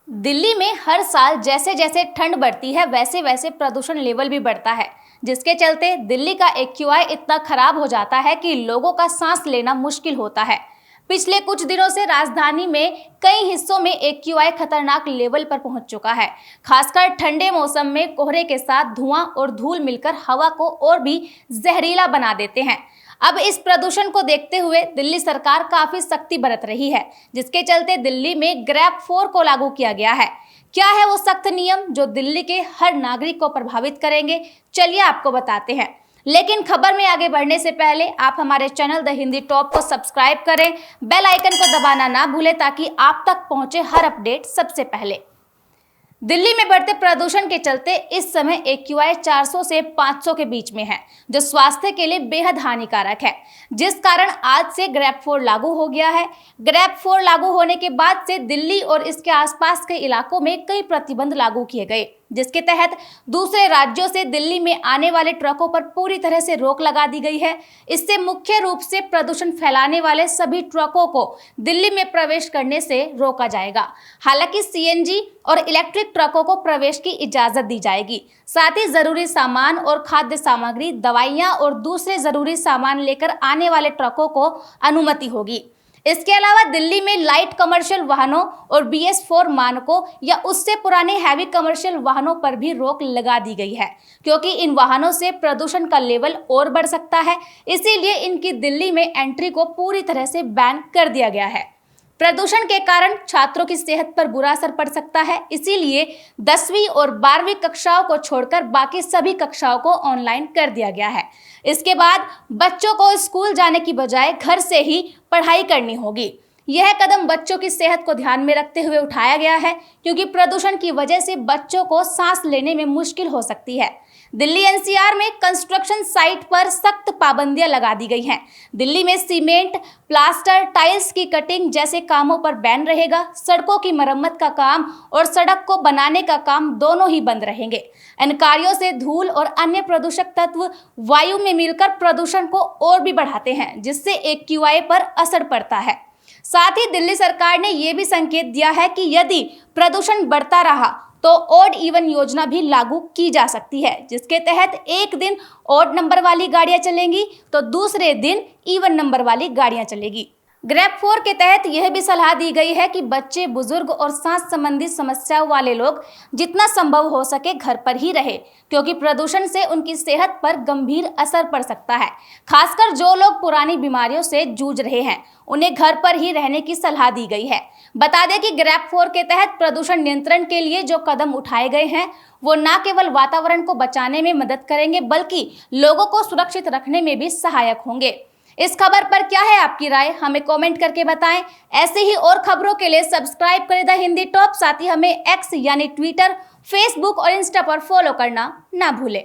दिल्ली में हर साल जैसे जैसे ठंड बढ़ती है वैसे वैसे प्रदूषण लेवल भी बढ़ता है, जिसके चलते दिल्ली का एक्यूआई इतना खराब हो जाता है कि लोगों का सांस लेना मुश्किल होता है। पिछले कुछ दिनों से राजधानी में कई हिस्सों में एक्यूआई खतरनाक लेवल पर पहुंच चुका है। खासकर ठंडे मौसम में कोहरे के साथ धुआं और धूल मिलकर हवा को और भी जहरीला बना देते हैं। अब इस प्रदूषण को देखते हुए दिल्ली सरकार काफी सख्ती बरत रही है, जिसके चलते दिल्ली में ग्रैब 4 को लागू किया गया है। क्या है वो सख्त नियम जो दिल्ली के हर नागरिक को प्रभावित करेंगे, चलिए आपको बताते हैं। लेकिन खबर में आगे बढ़ने से पहले आप हमारे चैनल द हिंदी टॉप को सब्सक्राइब करें, बेल आइकन को दबाना ना भूलें ताकि आप तक पहुंचे हर अपडेट सबसे पहले। दिल्ली में बढ़ते प्रदूषण के चलते इस समय एक्यूआई 400 से 500 के बीच में है, जो स्वास्थ्य के लिए बेहद हानिकारक है, जिस कारण आज से ग्रैब 4 लागू हो गया है। ग्रैब 4 लागू होने के बाद से दिल्ली और इसके आसपास के इलाकों में कई प्रतिबंध लागू किए गए, जिसके तहत दूसरे राज्यों से दिल्ली में आने वाले ट्रकों पर पूरी तरह से रोक लगा दी गई है। इससे मुख्य रूप से प्रदूषण फैलाने वाले सभी ट्रकों को दिल्ली में प्रवेश करने से रोका जाएगा। हालांकि सीएनजी और इलेक्ट्रिक ट्रकों को प्रवेश की इजाजत दी जाएगी। साथ ही जरूरी सामान और खाद्य सामग्री, दवाइयां और दूसरे जरूरी सामान लेकर आने वाले ट्रकों को अनुमति होगी। इसके अलावा दिल्ली में लाइट कमर्शियल वाहनों और BS4 मानकों या उससे पुराने हैवी कमर्शियल वाहनों पर भी रोक लगा दी गई है, क्योंकि इन वाहनों से प्रदूषण का लेवल और बढ़ सकता है। इसीलिए इनकी दिल्ली में एंट्री को पूरी तरह से बैन कर दिया गया है। प्रदूषण के कारण छात्रों की सेहत पर बुरा असर पड़ सकता है, इसीलिए 10वीं और 12वीं कक्षाओं को छोड़कर बाकी सभी कक्षाओं को ऑनलाइन कर दिया गया है। इसके बाद बच्चों को स्कूल जाने की बजाय घर से ही पढ़ाई करनी होगी। यह कदम बच्चों की सेहत को ध्यान में रखते हुए उठाया गया है, क्योंकि प्रदूषण की वजह से बच्चों को सांस लेने में मुश्किल हो सकती है। दिल्ली एनसीआर में कंस्ट्रक्शन साइट पर सख्त पाबंदियां लगा दी गई हैं। दिल्ली में सीमेंट, प्लास्टर, टाइल्स की कटिंग जैसे कामों पर बैन रहेगा। सड़कों की मरम्मत का काम और सड़क को बनाने का काम दोनों ही बंद रहेंगे। इन कार्यों से धूल और अन्य प्रदूषक तत्व वायु में मिलकर प्रदूषण को और भी बढ़ाते हैं, जिससे एक्यूआई पर असर पड़ता है। साथ ही दिल्ली सरकार ने यह भी संकेत दिया है कि यदि प्रदूषण बढ़ता रहा तो ऑड इवन योजना भी लागू की जा सकती है, जिसके तहत एक दिन ऑड नंबर वाली गाड़ियां चलेंगी तो दूसरे दिन इवन नंबर वाली गाड़ियां चलेगी। ग्रैब 4 के तहत यह भी सलाह दी गई है कि बच्चे, बुजुर्ग और सांस संबंधी समस्याओं वाले लोग जितना संभव हो सके घर पर ही रहे, क्योंकि प्रदूषण से उनकी सेहत पर गंभीर असर पड़ सकता है। खासकर जो लोग पुरानी बीमारियों से जूझ रहे हैं, उन्हें घर पर ही रहने की सलाह दी गई है। बता दें कि ग्रैब 4 के तहत प्रदूषण नियंत्रण के लिए जो कदम उठाए गए हैं वो न केवल वातावरण को बचाने में मदद करेंगे, बल्कि लोगों को सुरक्षित रखने में भी सहायक होंगे। इस खबर पर क्या है आपकी राय, हमें कमेंट करके बताएं। ऐसे ही और खबरों के लिए सब्सक्राइब करें द हिंदी टॉप। साथ ही हमें एक्स यानी ट्विटर, फेसबुक और इंस्टा पर फॉलो करना ना भूलें।